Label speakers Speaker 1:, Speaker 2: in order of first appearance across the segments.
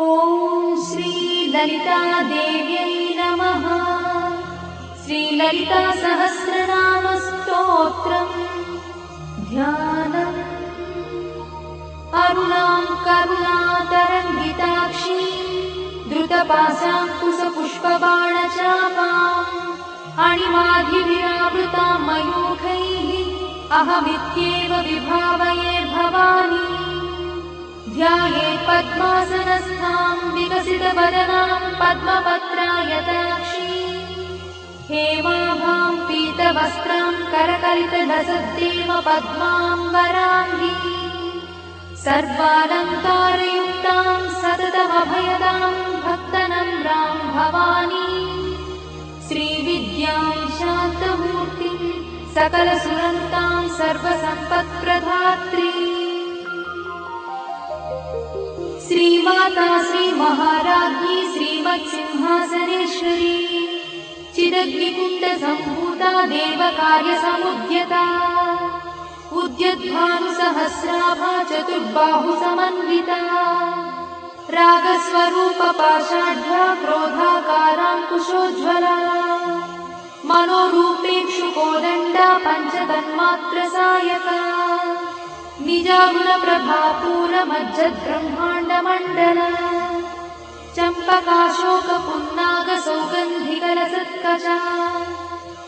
Speaker 1: ॐ श्री ललितादेव्यै नमः। श्रीललिता सहस्रनाम स्तोत्रम् ध्यानम्। अरुणां करुणातरङ्गिताक्षी द्रुतपाशाङ्कुशपुष्पबाणचापाम् अणिमाधिभिरावृतां मयूखैः अहमित्येव विभावये भवानी। ध्याये पद्मासनस्थां विकसितवदनां पद्मपत्रायताक्षी हेमाभां पीतवस्त्रां करकलितलसद्देव पद्माम्बराङ्गी सर्वालङ्कारयुक्तां सततमभयदां भक्तनम्रां भवानी। श्रीविद्यां शान्तमूर्तिं सकलसुरन्तां सर्वसम्पत्प्रदात्री श्रीमाता श्रीमहाराज्ञी श्रीमत्सिंहासनेश्वरी चिदग्निकुण्डसम्भूता देवकार्यसमुद्यता उद्यद्भानुसहस्राभा चतुर्बाहुसमन्विता रागस्वरूपपाषाढ्या क्रोधाकाराङ्कुशोज्ज्वला मनोरूपेक्षुकोदण्डा पञ्चतन्मात्रसायका निजागुणप्रभापूरमज्जद्ब्रह्माण्डमण्डला चम्पकाशोकपुन्नागसौगन्धिकलसत्कचा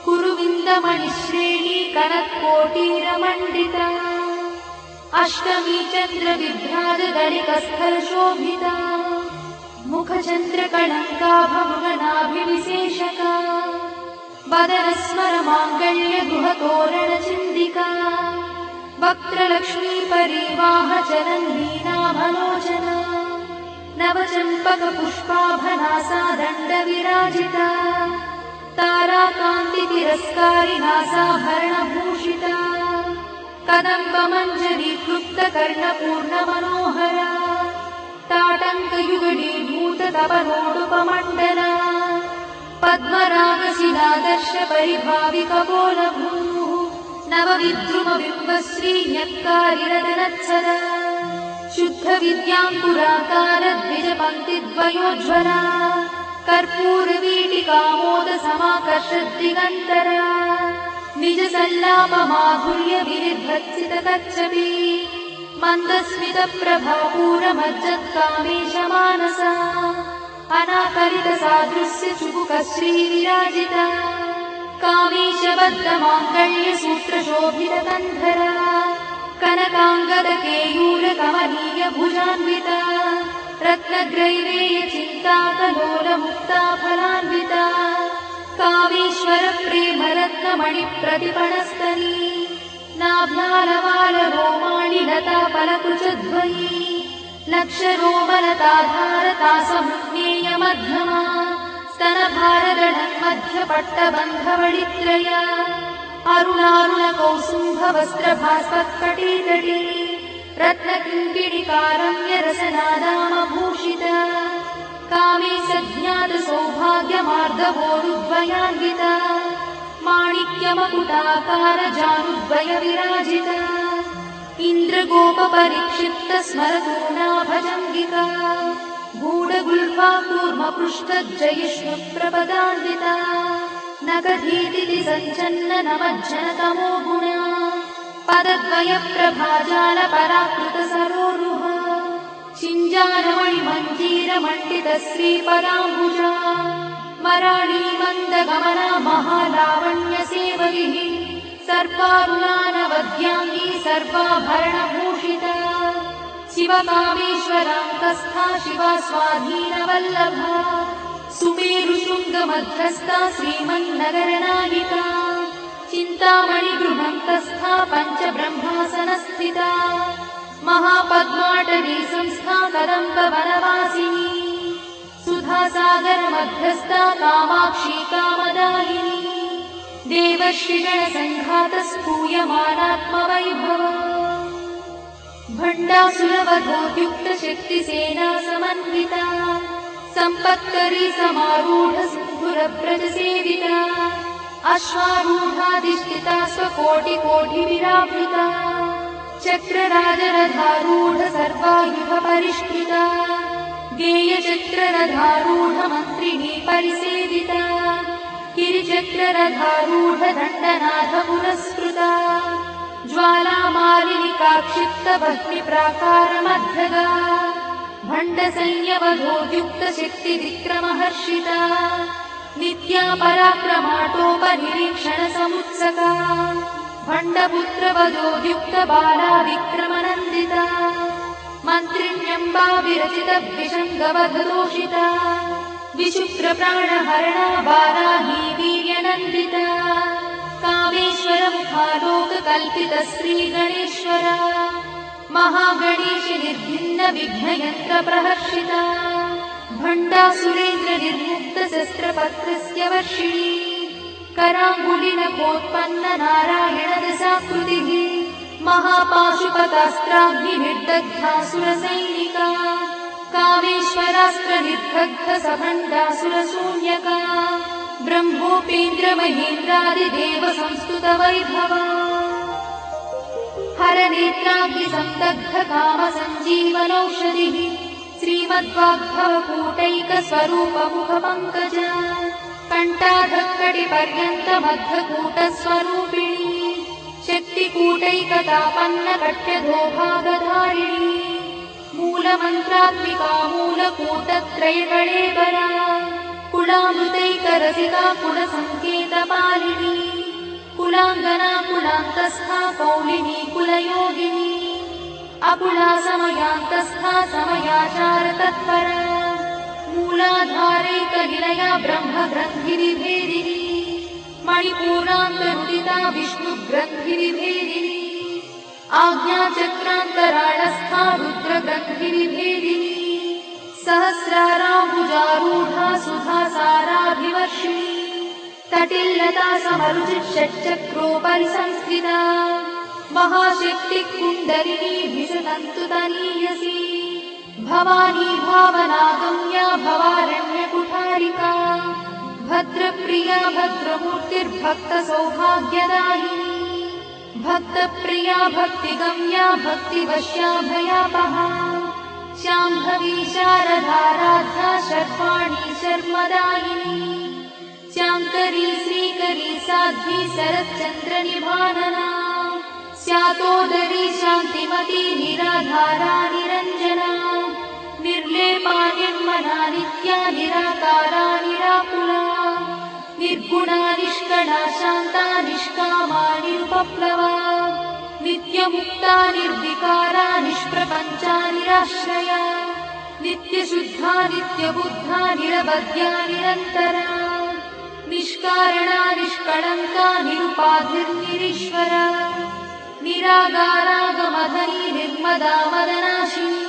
Speaker 1: कुरुविन्दमणिश्रेणी कनत्कोटीरमण्डिता अष्टमी चन्द्रविभ्राजदलिकस्थलशोभिता मुखचन्द्रकलङ्काभमृगनाभिविशेषका वदनस्मरमाङ्गल्यगुहतोरणचिन्दिका वक्त्रलक्ष्मी परिवाहचरन्नीनाभलोचना नवचम्पकपुष्पाभनासा दण्डविराजिता ताराकान्तितिरस्कारिनासाभरणभूषिता कदम्बमञ्जरीक्लुप्तकर्णपूर्णमनोहरा ताटङ्कयुगलीभूततपनोडुपमण्डला पद्मरागशिलादर्शपरिभाविकपोलभूः नवविद्रुमबिम्बश्रीन्यक्कारिरदनत्सरा शुद्धविद्याङ्कुराकारद्विजपङ्क्तिद्वयोज्ज्वला कर्पूरवीटिकामोदसमाकर्षद्दिगन्तरा निजसल्लापमाधुर्यविनिर्भत्सितकच्छपि मन्दस्मितप्रभापूरमज्जत्कामेशमानसा अनाकलितसादृश्यचुबुकश्रीविराजिता कामेशबद्धमाङ्गल्यसूत्रशोभितकन्धरा कनकाङ्गदकेयूरकमनीयभुजान्विता रत्नग्रैवेयचिन्ताकलोलमुक्ताफलान्विता कामेश्वरप्रेमरत्नमणिप्रतिपणस्तनी नाभ्यालवालरोमाणि लताफलकुचध्वयी लक्षरोमलताधारतासमुज्ञेयमध्यमा स्तनभारदढन्मध्यपट्टबन्धवडित्रया अरुणारुणकौसुम्भवस्त्रभास्वत्कटीतटी रत्नकिङ्किणिकारम्यरसनादामभूषिता कामेशज्ञातसौभाग्यमार्दवोरुद्वयान्विता माणिक्यमकुटाकारजानुद्वयविराजिता इन्द्रगोपपरिक्षिप्तस्मरतूनाभजङ्गिका गूढगुल्फा कूर्मपृष्ठज्जयिष्णुप्रपदान्विता नखधीतिति सञ्चन्ननमज्जनतमो गुणा पदद्वयप्रभाजालपराकृतसरोरुहा चिञ्जानमणिमञ्जीरमण्डितश्रीपदाम्बुजा मराळीमन्दगमना महालावण्यसेवगिः सर्वारुणानवद्याङ्गी सर्वाभरणभूषिता शिवकामेश्वराङ्कस्था शिवा स्वाधीनवल्लभा सुमेरुशृङ्गमध्यस्था श्रीमन्नगरनायिका चिन्तामणिगृहन्तस्था पञ्चब्रह्मासनस्थिता महापद्माटवी संस्था कदम्बवनवासिनी सुधासागरमध्यस्था कामाक्षी कामदायिनी देवर्षिगणसङ्घातस्तूयमानात्मवैभवा भण्डासुरवधोद्युक्तशक्तिसेना समन्विता सम्पत्करी समारूढसिन्धुरव्रजसेविता अश्वारूढाधिष्ठिता स्वकोटिकोटिविरावृता चक्रराजरथारूढ सर्वायुधपरिष्कृता गेयचक्ररथारूढमन्त्रिणी परिसेविता गिरिचक्ररथारूढदण्डनाथ पुरस्कृता ज्वालामालिनिकाक्षिप्तभक्तिप्राकारमध्यगा भण्डसैन्यवधोद्युक्तशक्तिविक्रमहर्षिता नित्या पराक्रमाटोपनिरीक्षणसमुत्सका भण्डपुत्रवधोद्युक्तबाला विक्रमनन्दिता मन्त्रिण्यम्बा विरचितविषङ्गवधदोषिता विशुक्रप्राणहरणा वाराही वीर्यनन्दिता कामेश्वरमुखालोककल्पितश्रीगणेश्वरा महागणेशि निर्भिन्नविघ्नयन्त्रप्रहर्षिता भण्डासुरेन्द्रनिर्मुक्तशस्त्रपत्रस्य वर्षिणी कराङ्गुलिनखोत्पन्ननारायणदशाकृतिः महापाशुपतास्त्राग्निर्दग्धासुरसैनिका कामेश्वरास्त्रनिर्दग्धसभण्डासुरशून्यका ब्रह्मोपेन्द्रमहेन्द्रादिदेवसंस्तुतवैभवा हरनेत्राग्निसन्दग्धकामसञ्जीवनौषधिः श्रीमद्वाग्भवकूटैकस्वरूपमुखपङ्कजा कण्ठाधक्कटिपर्यन्तमद्धकूटस्वरूपिणी शक्तिकूटैकतापन्नकट्यधोभागधारिणी मूलमन्त्रात्मिका मूलकूटत्रयकळेबरा कुलामृतैकरसिका कुलसङ्केतपालिनी कुलाङ्गना कुलान्तस्था कौलिनी कुलयोगिनी अकुला समयान्तस्था समयाचारतत्परा मूलाधारैकनिलया ब्रह्मग्रन्थिनिभेदिनी मणिपूरान्तनुदिता विष्णुग्रन्थिनिभेदिनी आज्ञाचक्रान्तराळस्था रुद्रग्रन्थिनिभेदिनी सहस्राराम्बुजारूढा सुधासाराभिवर्षिणी तटिल्लता समरुचिषट्चक्रोपरि संस्थिता महाशक्तिकुण्डलिनी विसतन्तुतनीयसी भवानी भावनागम्या भवारण्यकुठारिका भद्रप्रिया भद्रमूर्तिर्भक्तसौभाग्यदायिनी भक्तप्रिया भक्तिगम्या भक्तिवश्या भयापहा शाम्भवी शारदाराध्या शर्वाणी शर्मदायिनी शाङ्करी श्रीकरी साध्वी शरच्चन्द्रनिभानना स्यातोदरी शान्तिमती निराधारा निरञ्जना निर्लेपा निर्मला नित्या निराकारा निराकुला निर्गुणा निष्कला शान्ता निष्कामा निरुपप्लवा नित्यमुक्ता निर्विकारा निष्प्रपञ्चा निराश्रया नित्यशुद्धा नित्यबुद्धा निरवध्या निरन्तरा निष्कारणा निष्कळङ्का निरुपाधिर्निरीश्वरा निरागारागमधनी निर्मदा मदनाशिनी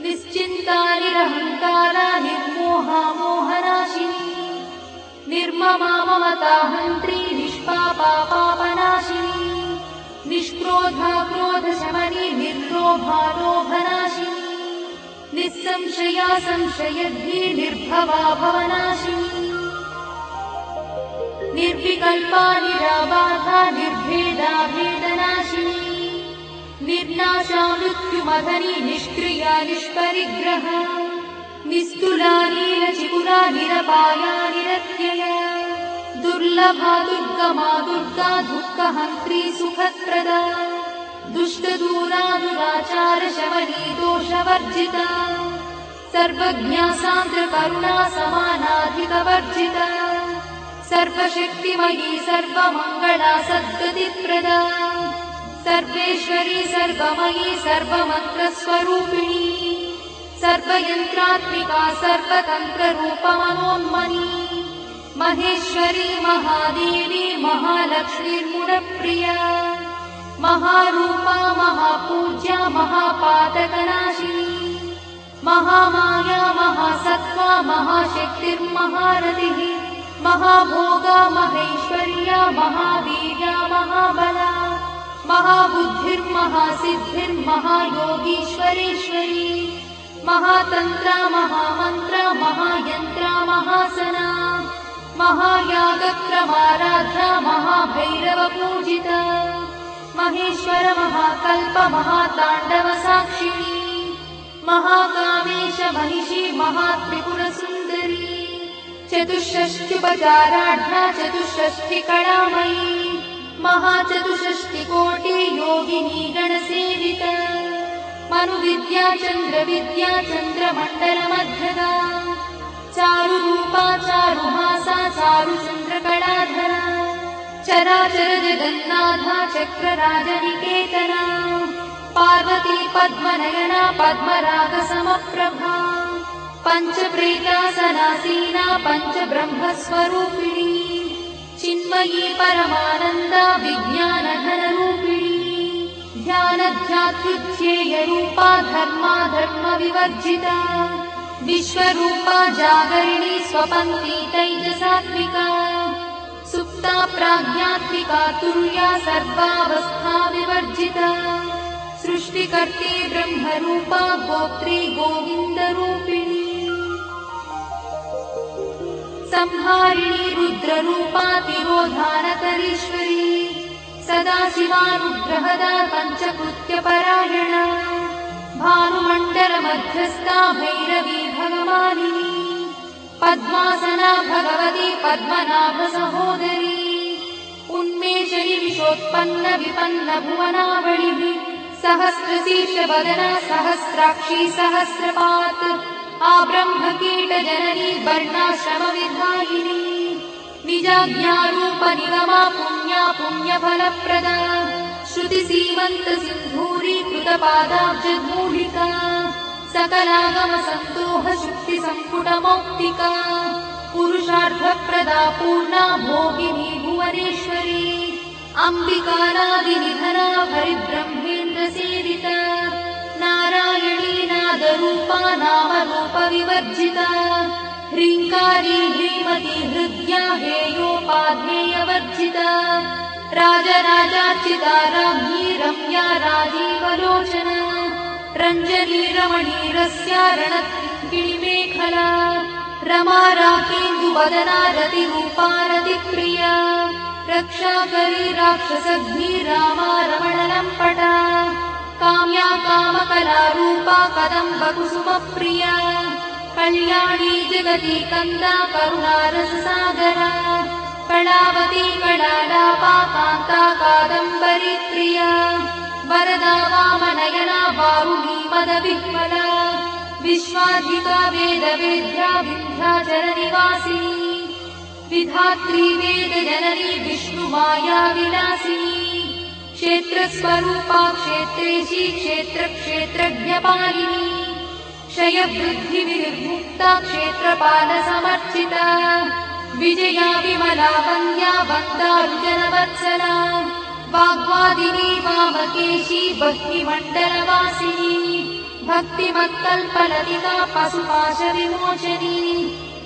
Speaker 1: निश्चिन्ता निरहङ्कारा निर्मोहा मोहनाशिनी निर्ममा ममताहन्त्री निष्पापा पापनाशिनी निष्क्रोधा क्रोधशमनी निर्लोभा लोभनाशिनी निस्संशया संशयद्धि निर्भवा भवनाशिनी निर्विकल्पा निराबाधा निर्भेदा भेदनाशिनी निर्नाशा मृत्युमधनी निष्क्रिया निष्परिग्रहा निस्तुला नीलचिपुरा निरपाया निरत्यया दुर्लभा दुर्गमा दुर्गा दुःखहन्त्री सुखप्रदा दुष्टदूरा दुराचारशमनी दोषवर्जिता सर्वज्ञा सान्द्रकरुणा समानाधिकवर्जिता सर्वशक्तिमयी सर्वमङ्गला सद्गतिप्रदा सर्वेश्वरी सर्वमयी सर्वमन्त्रस्वरूपिणी सर्वयन्त्रात्मिका सर्वतन्त्ररूपमनोन्मनी महेश्वरी महादेवी महालक्ष्मीर्मुनप्रिया महारूपा महापूज्या महापातकनाशिनी महामाया महासत्त्वा महाशक्तिर्महारतिः महाभोगा महेश्वर्या महावीर्या महाबला महाबुद्धिर्महासिद्धिर्महायोगीश्वरेश्वरी महातन्त्रा महामन्त्रा महायन्त्रा महासना महायागप्रमाराध्या महाभैरवपूजिता महेश्वर महाकल्प महाताण्डवसाक्षिणी महाकामेश महिषी महात्रिपुरसुन्दरी चतुष्षष्ट्युपचाराढ्या चतुष्षष्टिकलामयी महाचतुष्षष्टिकोटि योगिनी गणसेविता मनुविद्या चन्द्रविद्या चन्द्रमण्डलमध्यगा चारुरूपा चारुहासा चारुचन्द्रकलाधरा चराचर जगन्नाथा चक्रराजनिकेतना पार्वती पद्मनयना पद्मरागसमप्रभा पञ्चप्रेतासनासीना पञ्चब्रह्मस्वरूपिणी चिन्मयी परमानन्दा विज्ञानघनरूपिणी ध्यानध्यात्युज्येयरूपा धर्मा धर्मविवर्जिता विश्वरूपा जागरिणी स्वपन्ती तैजसात्विका सुप्ता प्राज्ञात्मिका तुर्या सर्वावस्था विवर्जिता सृष्टिकर्त्री ब्रह्मरूपा गोत्री गोविन्दरूपिणी संहारिणी रुद्ररूपा तिरोधानकरीश्वरी सदाशिवानुग्रहदा पञ्चकृत्यपरायणा भानुमण्डलमध्यस्था भैरवी भगवानिनी पद्मासना भगवती पद्मनाभसहोदरी उन्मेषणि विशोत्पन्न विपन्न भुवनावलिः सहस्रशीर्षवदना सहस्राक्षी सहस्रपात् आब्रह्मकीटजननी वर्णाश्रमविधायिनी निजाज्ञारूपनिगमा पुण्या पुण्यफलप्रदा श्रुतिसीमन्तसिन्धूरीकृतपादाब्जधूलिका सकलागमसन्दोहशुक्तिसम्पुटमौक्तिका पुरुषार्थप्रदा पूर्णा भोगिनी भुवनेश्वरी अम्बिकानादिनिधना हरिब्रह्मेन्द्रसेविता नारायणी नादरूपा नामरूपविवर्जिता ह्रीङ्कारी ह्रीमती हृद्या हेयोपाध्नेयवर्जिता राजराजार्चिता राज्ञी रम्या राजीवलोचना रञ्जनी रमणीरस्या रणकिणिमेखला रमा राकेन्दुवदना रतिरूपा रतिप्रिया रक्षाकरी राक्षसग्नी रामा रमणलम्पटा काम्या कामकलारूपा कदम्बकुसुमप्रिया कल्याणी जगती कन्दा करुणारससागरा कलावती कलालापा कान्ता कादम्बरी प्रिया वरदा वामनयना वारुणी मदविह्वला विश्वाधिका वेदवेद्या विन्ध्याचलनिवासिनी विधात्री वेदजननी विष्णुमाया विलासिनी क्षेत्रस्वरूपा क्षेत्रेशी क्षेत्रक्षेत्रज्ञपालिनी क्षयवृद्धिविर्मुक्ता क्षेत्रपालसमर्चिता विजया विमला वन्द्या वन्दारुजनवत्सला वाग्वादिनी वामकेशी भक्तिमण्डलवासिनी भक्तिमत्कल्पलतिका पशुपाशविमोचनी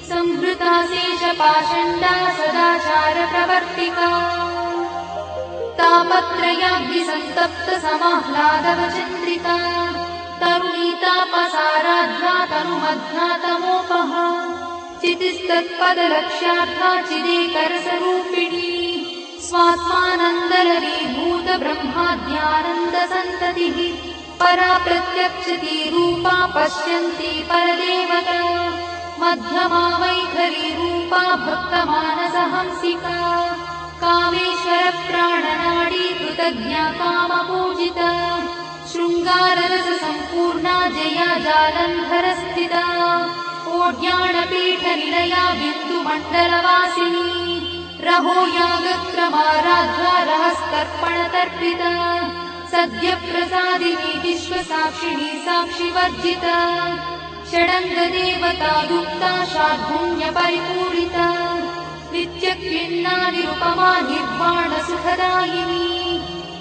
Speaker 1: संहृता शेषपाषण्डा सदाचारप्रवर्तिका तापत्रयाग्निसन्तप्त समाह्लादवचन्द्रिका तरुणीतापसाराध्या तनुमध्ना तमोपहा चितिस्तत्पदलक्ष्यार्था चिदेकरसरूपिणी स्वात्मानन्दलरीभूत ब्रह्माद्यानन्दसन्ततिः परा प्रत्यक्षती रूपा पश्यन्ती परदेवता मध्यमा वैखरी रूपा भक्तमानसहंसिका कामेश्वरप्राणनाडी कृतज्ञा कामपूजिता शृङ्गाररससम्पूर्णा जया जालन्धरस्थिता ओड्याणपीठनिलया बिन्दुमण्डलवासिनी रहो यागक्रमाराध्या रहस्तर्पणतर्पिता सद्यप्रसादिनी विश्वसाक्षिणी साक्षिवर्जिता षडङ्गदेवता युक्ता शार्दूल्यपरिपूरिता नित्यक्लिन्नानिरुपमा निर्वाणसुखदायिनी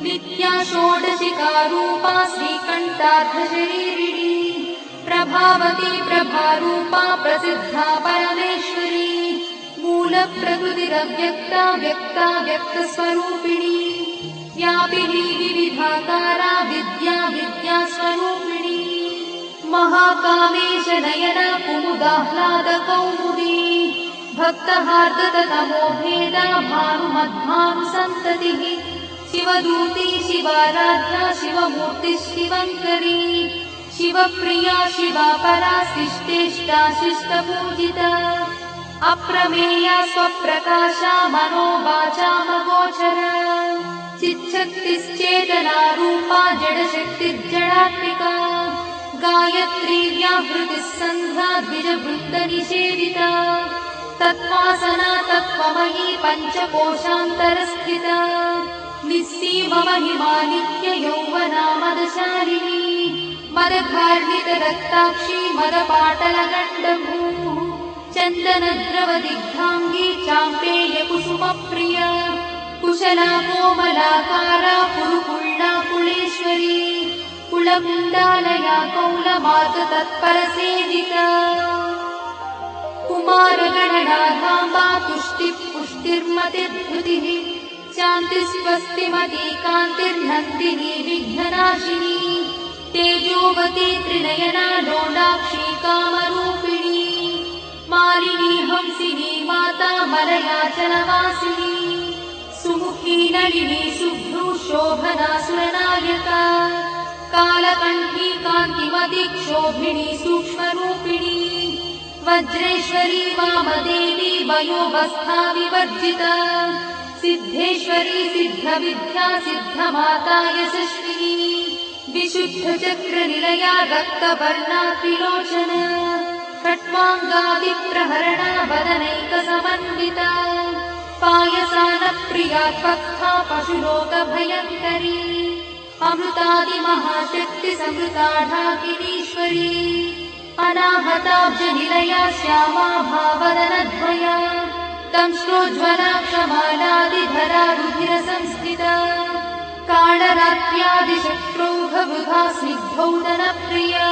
Speaker 1: नित्या षोडशिकारूपा श्रीकण्ठार्धशरीरिणी प्रभावती प्रभारूपा प्रसिद्धा परमेश्वरी मूलप्रकृतिरव्यक्ता व्यक्ता व्यक्तस्वरूपिणी व्यापिनी विविधाकारा विद्या विद्यास्वरूपिणी महाकामेश नयना कुमुदाह्लादकौमुदी भक्तहार्दतमोभेदा भानुमद्भानुसन्ततिः शिवदूती शिवाराध्या शिवमूर्तिः शिवङ्करी शिव शिवप्रिया शिवा परा शिष्टेष्टा शिष्टपूजिता अप्रमेया स्वप्रकाशा मनोवाचामगोचरा चिच्छक्तिश्चेतना रूपा जडशक्तिर्जडात्मिका गायत्री व्याहृतिः सन्ध्या द्विजवृन्दनिषेविता तत्त्वासना तत्त्वमयी पञ्चकोशान्तरस्थिता निःसीममहिमा नित्ययौवना मदशालिनी मदघार्णितरक्ताक्षी मदपाटलगण्डभूः चन्दनद्रवदिग्धाङ्गी चाम्पेयकुसुमप्रिया कुशला कोमलाकारा कुरुकुल्ला कुलेश्वरी कुलकुण्डालया कौलमार्गतत्परसेविता कुमारगणनाधाम्बा तुष्टिः पुष्टिर्मतिर्धृतिः शान्तिस्वस्तिमती कान्तिर्नन्दिनी विघ्ननाशिनी तेजोवती त्रिनयना लोलाक्षी कामरूपिणी मालिनी हंसिनी माता मलयाचलवासिनी सुमुखी नलिनी शुभ्रू शोभना सुरनायका कालकण्ठी कान्तिमती क्षोभिणी सूक्ष्मरूपिणी वज्रेश्वरी वामदेवी वयोवस्था विवर्जिता सिद्धेश्वरी सिद्धविद्या सिद्धमाता यशस्विनी विशुद्धचक्रनिलया रक्तवर्णा त्रिलोचना खट्वाङ्गादिप्रहरणा वदनैकसमन्विता पायसानप्रिया भक्ता पशुलोकभयङ्करी अमृतादिमहाशक्तिसमृता ढाकिनीश्वरी अनाहताब्जनिलया श्यामा भावदनद्वया दंश्रोज्ज्वला क्षमालादिधरा रुधिरसंस्थिता कालरात्र्यादिशत्रुघवृथा स्निग्धौदनप्रिया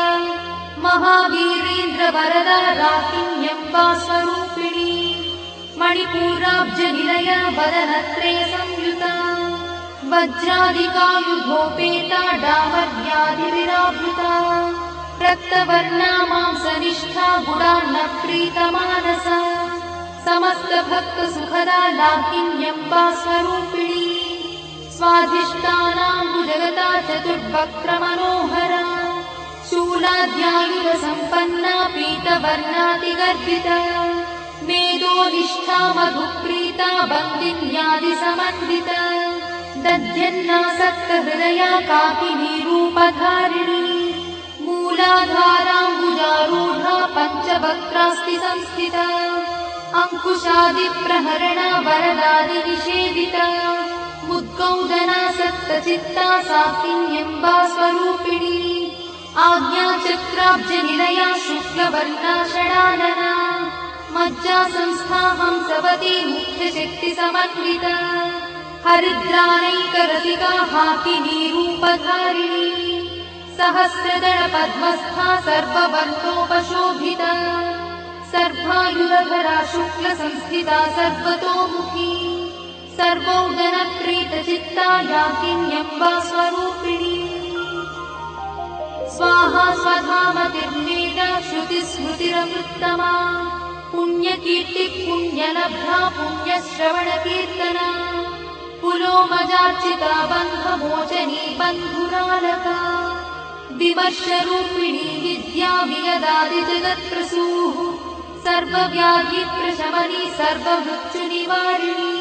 Speaker 1: महावीरेन्द्रवरदा राकिन्यम्बा स्वरूपिणी मणिपूराब्जनिलया वदनत्रयसंयुता वज्रादिकायुधोपेता डामर्यादिविरावृता रक्तवर्णा मांसनिष्ठा गुडान्नप्रीतमानसा समस्तभक्तसुखदा लाकिन्यम्बा स्वरूपिणी स्वाधिष्ठानाम्बुजगता चतुर्वक्त्रमनोहरा शूलाद्यायुधसम्पन्ना पीतवर्णातिगर्भिता मेदोनिष्ठा मधुप्रीता बन्दिन्यादिसमन्विता दध्यन्नासक्तहृदया काकिनी रूपधारिणी मूलाधाराम्बुजारूढा पञ्चवक्त्रास्ति संस्थिता अंकुशादिप्रहरणा वरदादिनिषेविता मुद्गौदना सप्तचित्ता साकिन्यम्बा स्वरूपिणी आज्ञाचक्राब्जनिलया शुक्लवर्णा षडानना मज्जासंस्था हंसवती मुख्यशक्तिसमन्विता हरिद्रानैकरसिका हाकिनी रूपधारिणी सहस्रदलपद्मस्था सर्ववर्णोपशोभिता सर्वायुधधरा शुक्लसंस्थिता सर्वतोमुखी सर्वौदनप्रीतचित्ता याकिन्यम्बा स्वरूपिणी स्वाहा स्वधामतिर्मेधा श्रुतिस्मृतिरमृत्तमा पुण्यकीर्तिः पुण्यलब्धा पुण्यश्रवणकीर्तना पुलोमजार्चिता बन्धमोचनी बन्धुरालका विमर्शरूपिणी विद्या वियदादिजगत्प्रसूः सर्वव्याधिप्रशमनी सर्वमृत्युनिवारिणी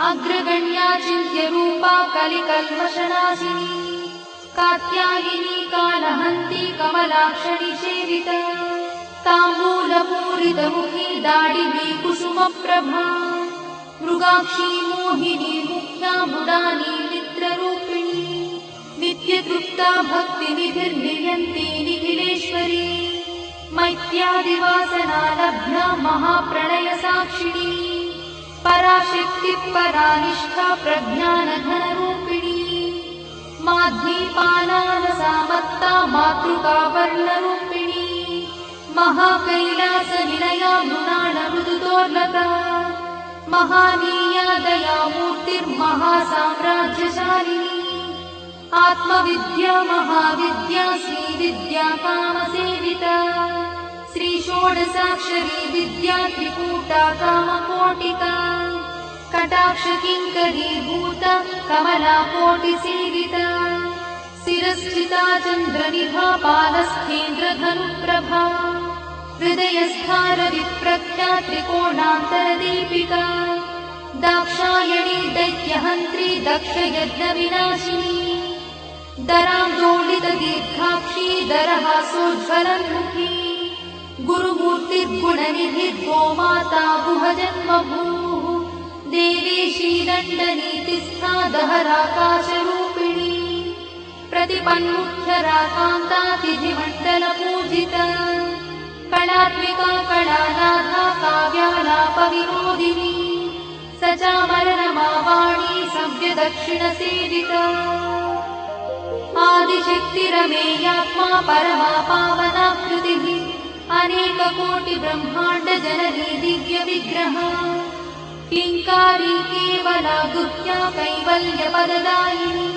Speaker 1: अग्रगण्या चिन्त्यरूपा कलिकल्मषनाशिनी कात्यायिनी कालहन्ती कमलाक्षणी सेविता ताम्बूलपूरितमुखी दाडिनी कुसुमप्रभा मृगाक्षी मोहिनी मुख्या मृडानी मित्ररूपिणी नित्यतृप्ता भक्तिनिधिर्नियन्ती निखिलेश्वरी मैत्यादिवासना लब्धा महाप्रणयसाक्षिणी पराशक्तिः परानिष्ठा प्रज्ञानघनरूपिणी माध्वीपालानसामत्ता मातृका वर्णरूपिणी महाकैलासनिलया मृणालमृदुदोर्लका महानीया दयामूर्तिर्महासाम्राज्यशालिनी आत्मविद्या महाविद्या श्रीविद्या कामसेविता श्रीषोडशाक्षरी विद्या त्रिकूटा कामकोटिका कटाक्षकिङ्करी भूता कमलाकोटिसेविता शिरस्थिता चन्द्रनिभा पालस्थेन्द्रधनुप्रभा हृदयस्था रविप्रख्या त्रिकोणान्तरदीपिका दाक्षायणी दैत्यहन्त्री दक्षयज्ञविनाशिनी दरान्दोलितदीर्घाक्षी दरहासोज्ज्वलन्मुखी गुरुमूर्तिर्गुणनिधिर्गो माता गुहजन्मभूः देवेशी दण्डनीतिस्था दहराकाशरूपिणी प्रतिपन्मुख्यराकान्ता तिथिमण्डलपूजिता कलात्मिका कलानाथा काव्यालापविनोदिनी सचामरनमावाणी सव्यदक्षिणसेविता आदिशक्तिरमेयात्मा परमा पावनाकृतिः अनेककोटिब्रह्माण्डजननी दिव्यविग्रहा किङ्कारी केवला गुह्या कैवल्यपददायिनी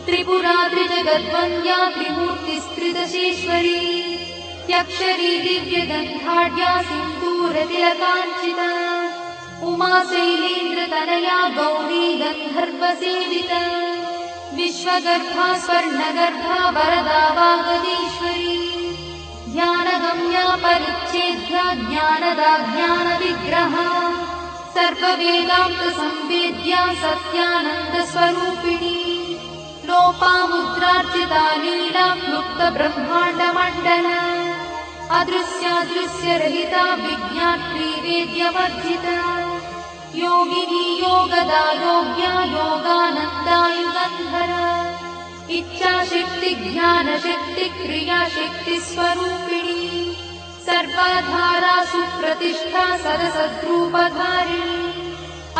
Speaker 1: त्रिपुरा त्रिजगद्वन्द्या त्रिमूर्तिस्त्रिदशेश्वरी त्यक्षरी दिव्यगन्धाढ्या सिन्दूरतिलकाञ्चिता उमा शैलेन्द्रतनया गौरी गन्धर्वसेविता विश्वगर्भा स्वर्णगर्भा वरदा वागदीश्वरी ध्यानगम्या परिच्छेद्या ज्ञानदा ज्ञानविग्रहा सर्ववेदान्तसंवेद्या सत्यानन्दस्वरूपिणी लोपामुद्रार्चिता लीला क्लुप्तब्रह्माण्डमण्डला अदृश्यादृश्यरहिता विज्ञात्री वेद्यवर्जिता योगिनी योगदा योग्या योगानन्दा युगन्धरा इच्छाशक्ति ज्ञानशक्ति क्रियाशक्ति स्वरूपिणी सर्वाधारा सुप्रतिष्ठा सदसद्रूपधारिणी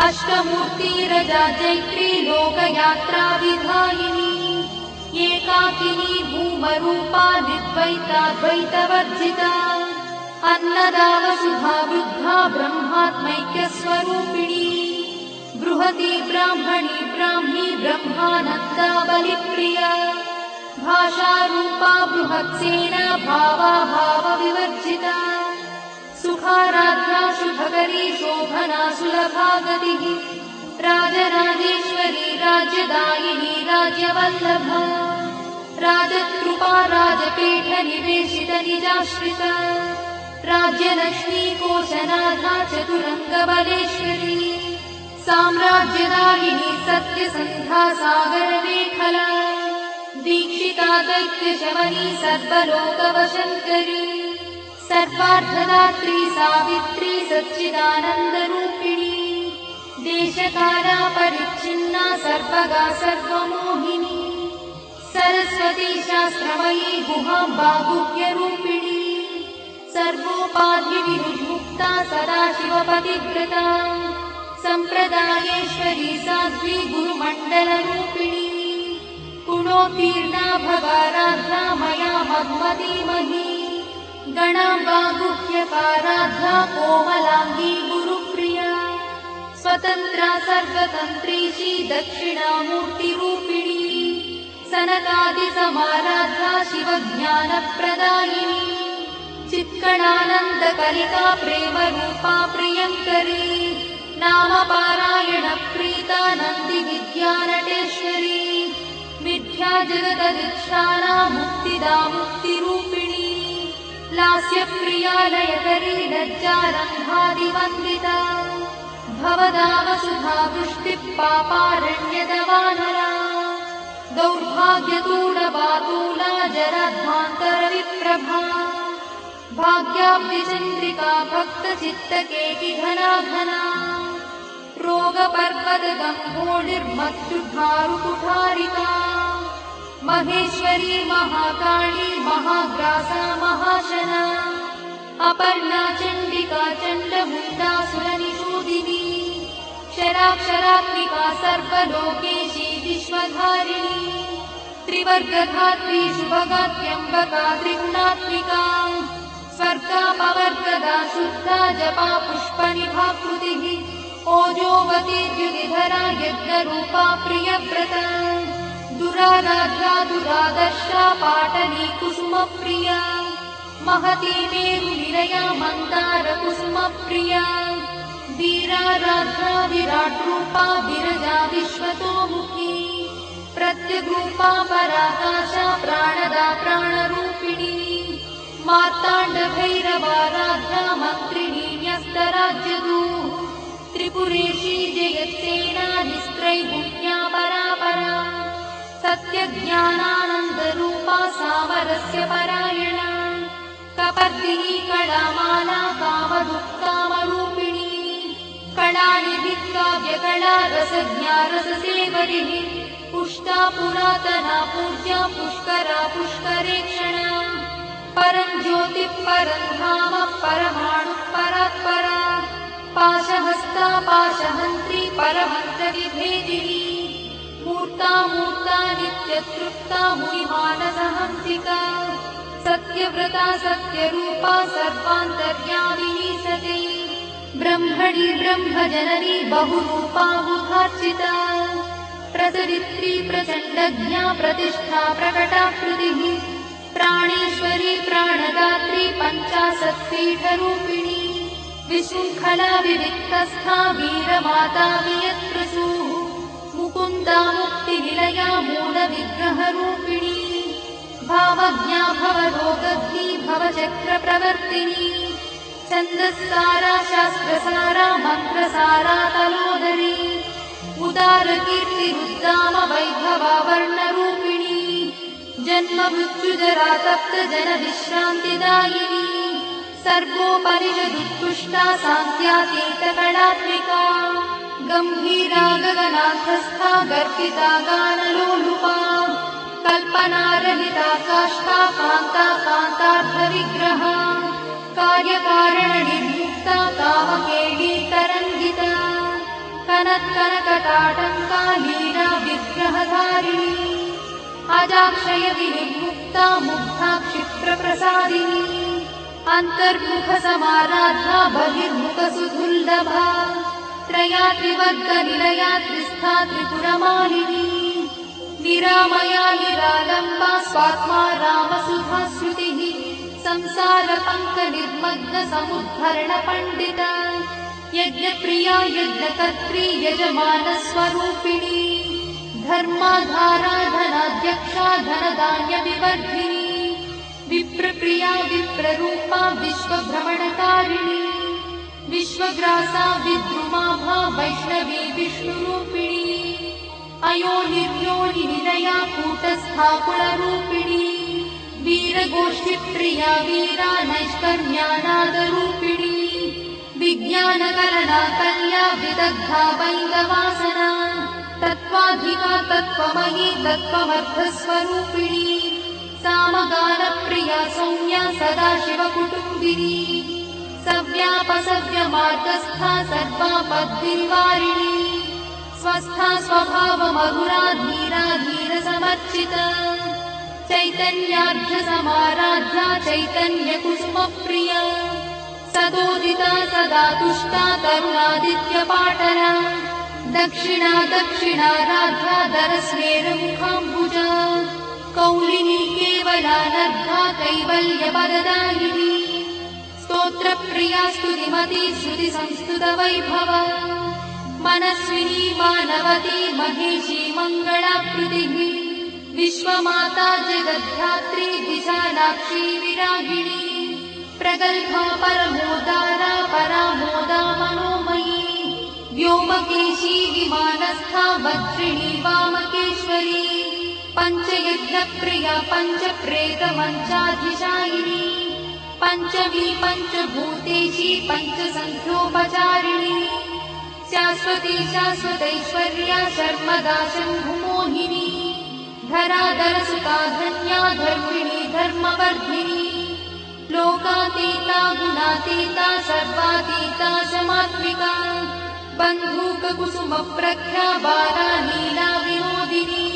Speaker 1: अष्टमूर्तिरजा चैत्री लोकयात्रा विधायिनी एकाकिनी भूमरूपा निर्द्वैताद्वैतवर्जिता अन्नदा वसुधा वृद्धा ब्रह्मात्मैक्यस्वरूपिणी बृहती ब्राह्मणी ब्राह्मी ब्रह्मानन्दा बलिप्रिया भाषारूपा बृहत्सेना भावा भावविवर्जिता सुखाराध्या शुभकरी शोभना सुलभा गतिः राजराजेश्वरी राज्यदायिनी राज्यवल्लभा राजकृपा राजपीठ निवेशित निजाश्रिता राज्यलक्ष्मी कोशनाथा चतुरङ्गबलेश्वरी साम्राज्यदायिनी सत्यसन्धा सागरमेखला दीक्षिता दैत्यशमनी सर्वलोकवशङ्करी सर्वार्थदात्री सावित्री सच्चिदानन्दरूपिणी देशकाला परिच्छिन्ना सर्वगा सर्वमोहिनी सरस्वती शास्त्रमयी गुहाम्बा गुह्यरूपिणी सर्वोपाधिविमुक्ता सदाशिवपतिव्रता सम्प्रदायेश्वरी साध्वी गुरुमण्डलरूपिणी गुणोत्तीर्णा भगाराध्या मया मधुमतीमही गणाम्बा गुह्यकाराध्या कोमलाङ्गी गुरुप्रिया स्वतन्त्रा सर्वतन्त्रीशी दक्षिणामूर्तिरूपिणी सनकादिसमाराध्या शिवज्ञानप्रदायिनी चित्कणानन्दकलिका प्रेमरूपा प्रियङ्करी नामपारायणप्रीता नन्दिविद्यानटेश्वरी मिथ्या जगदधिष्ठाना मुक्तिदा मुक्तिरूपिणी लास्यप्रिया लयकरी लज्जारम्भादिवन्दिता भवदा वसुधा वृष्टिः पापारण्यदवानरा दौर्भाग्यतूलबातूला जराध्वान्तरविप्रभा भाग्याब्धिचन्द्रिका भक्तचित्तकेकिघना घना रोगपर्वतगम्भोर्निर्मत्तुभारुकुठारिका महेश्वरी महाकाली महाग्रासा महाशना अपर्णा चण्डिका चण्डमुण्डासुरनिषूदिनी क्षराक्षरात्मिका सर्वलोकेशी विश्वधारिणी त्रिवर्गधात्री शुभगात्यम्बका त्रिगुणात्मिका स्वर्गापवर्गदा शुद्धा जपा पुष्पनिभाकृतिः ओजोवती द्युतिधरा यज्ञरूपा प्रियव्रता दुराराध्या दुरादर्शा पाटली कुसुमप्रिया महती मेरुनिलया मन्दारकुसुमप्रिया वीराराध्या विराट्रूपा विरजा विश्वतोमुखी प्रत्यग्रूपा पराकाशा प्राणदा प्राणरूपिणी मार्ताण्डभैरवाराध्या मन्त्रिणी न्यस्तराज्यदूः त्रिपुरेशी जयत्सेना निस्त्रैगुण्या परापरा सत्यज्ञानानन्दरूपा सामरस्य परायणा कपर्दिनी कलामाला कामदुःकामरूपिणी कलानिधिः काव्यकला रसज्ञा रससेवरिः पुष्टा पुरातना पूज्या पुष्करा पुष्करेक्षणा परं ज्योतिः परं धाम परमाणुः परात्परा पाशहस्ता पाशहन्त्री परमन्त्रविभेदिनी मूर्ता मूर्ता नित्यतृप्ता मुनिमानसहंसिका सत्यव्रता सत्यरूपा सर्वान्तर्यामिनी सती ब्रह्मणि ब्रह्मजननी बहुरूपा बुधार्चिता प्रसरित्री प्रचण्डज्ञा प्रतिष्ठा प्रकटाकृतिः प्राणेश्वरी प्राणदात्री पञ्चाशत्पीठरूपिणी विशृङ्खला विविक्तस्था वीरमाता वियत्प्रसूः मुकुन्दा मुक्तिनिलया मूलविग्रहरूपिणी भावज्ञा भवरोगग्नी भवचक्रप्रवर्तिनी छन्दस्सारा शास्त्रसारा मन्त्रसारा तलोदरी उदारकीर्तिरुद्दाम वैभवा वर्णरूपिणी जन्म मृत्युजरा तप्त जनविश्रान्तिदायिनी सर्वोपनिषदुत्कृष्टा सान्त्यातीतकलात्मिका गम्भीरा गगनाथस्था गर्भिता गानलोलुपा कल्पनारहिता काष्ठा कान्ता कान्तार्थविग्रहा कार्यकारणनिर्मुक्ता कामकेली तरङ्गिता कनत्कनकटाटङ्का लीला विग्रहधारिणी अजाक्षय विनिर्मुक्ता मुग्धा क्षिप्रप्रसादिनी अन्तर्मुखसमाराधा बहिर्मुखसुदुर्लभा त्रयात्रिवर्गनिलया त्रिस्था त्रिपुरमालिनी निरामया निरालम्बा स्वात्मा रामसुधाश्रुतिः संसारपङ्कनिर्मग्नसमुद्धरणपण्डिता यज्ञप्रिया यज्ञकर्त्री यजमानस्वरूपिणी धर्माधारा धनाध्यक्षा धनधान्यविवर्धिनी विप्रप्रिया विप्ररूपा विश्वभ्रमणकारिणी विश्वग्रासा विद्रुमाभा वैष्णवी विष्णुरूपिणी अयोनिर्योनिनिलया कूटस्था कुलरूपिणी वीरगोष्ठिप्रिया वीरा नैष्कर्म्यानादरूपिणी विज्ञानकरणा कल्या विदग्धा वैन्दवासना तत्त्वाधिका तत्त्वमयी तत्त्वमर्थस्वरूपिणी सामगानप्रिया सौम्या सदाशिवकुटुम्बिनी सव्यापसव्यमार्गस्था सर्वापद्विनिवारिणी स्वस्था स्वभावमधुरा धीरा धीरसमर्चिता चैतन्यार्घ्यसमाराध्या चैतन्यकुसुमप्रिया सदोदिता सदा तुष्टा तरुणादित्यपाटला दक्षिणा दक्षिणाराध्या दरस्मेरमुखाम्बुजा कौलिनी केवलानर्घा कैवल्यपददायिनी स्तोत्रप्रिया स्तुतिमती श्रुतिसंस्तुतवैभवा मनस्विनी मानवती महेशी मङ्गलाकृतिः विश्वमाता जगद्धात्री विशालाक्षी विरागिणी प्रगल्भा परमोदारा परामोदा मनोमयी व्योमकेशी विमानस्था वज्रिणी वामकेश्वरी पञ्चयज्ञप्रिया पञ्चप्रेतमञ्चाधिशायिनी पञ्चमी पञ्चभूतेशी पञ्चसङ्ख्योपचारिणी शाश्वती शाश्वतैश्वर्या शर्मदा शम्भुमोहिनी धराधरसुता धन्या धर्मिणी धर्मवर्धिनी लोकातीता गुणातीता सर्वातीता समात्मिका बन्धूककुसुमप्रख्या बाला लीला विनोदिनी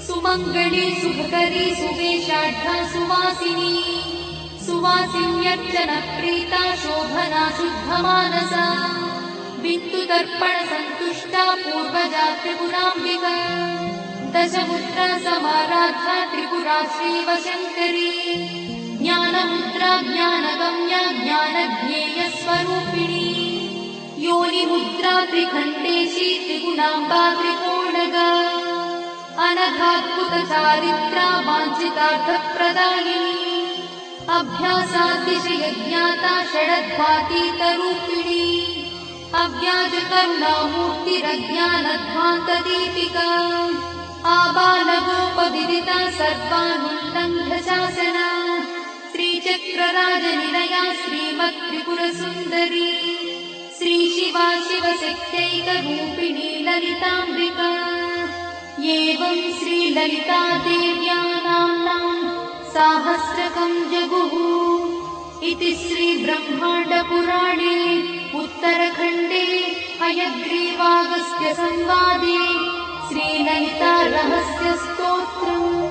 Speaker 1: सुमङ्गली सुभकरी सुवेशाढ्या सुवासिनी सुवासिन्यर्चनप्रीता शोभना शुद्धमानसा बिन्दुदर्पणसन्तुष्टा पूर्वजा त्रिपुराम्बिका दशमुद्रा समाराधा त्रिपुरा श्रीवशङ्करी ज्ञानमुद्रा ज्ञानगम्या ज्ञानज्ञेयस्वरूपिणी योनिमुद्रा त्रिखण्डेशी त्रिगुणाम्बा त्रिकोणगा अनघाद्भुतचारित्रा वाञ्छितार्थप्रदायिनी अभ्यासातिशयज्ञाता षडध्वातीतरूपिणी अव्याजकरुणामूर्तिरज्ञानध्वान्तदीपिका आबालगोपविदिता सर्वानुल्लङ्घ्य शासना श्रीचक्रराजनिलया श्रीमत्त्रिपुरसुन्दरी श्रीशिवा शिवशक्त्यैकरूपिणी ललिताम्बिका एवं श्रीललितादेव्या नाम्नां साहस्रकं जगुः इति श्रीब्रह्माण्डपुराणे उत्तरखण्डे हयग्रीवागस्त्यसंवादे श्रीललितारहस्यस्तोत्रम्।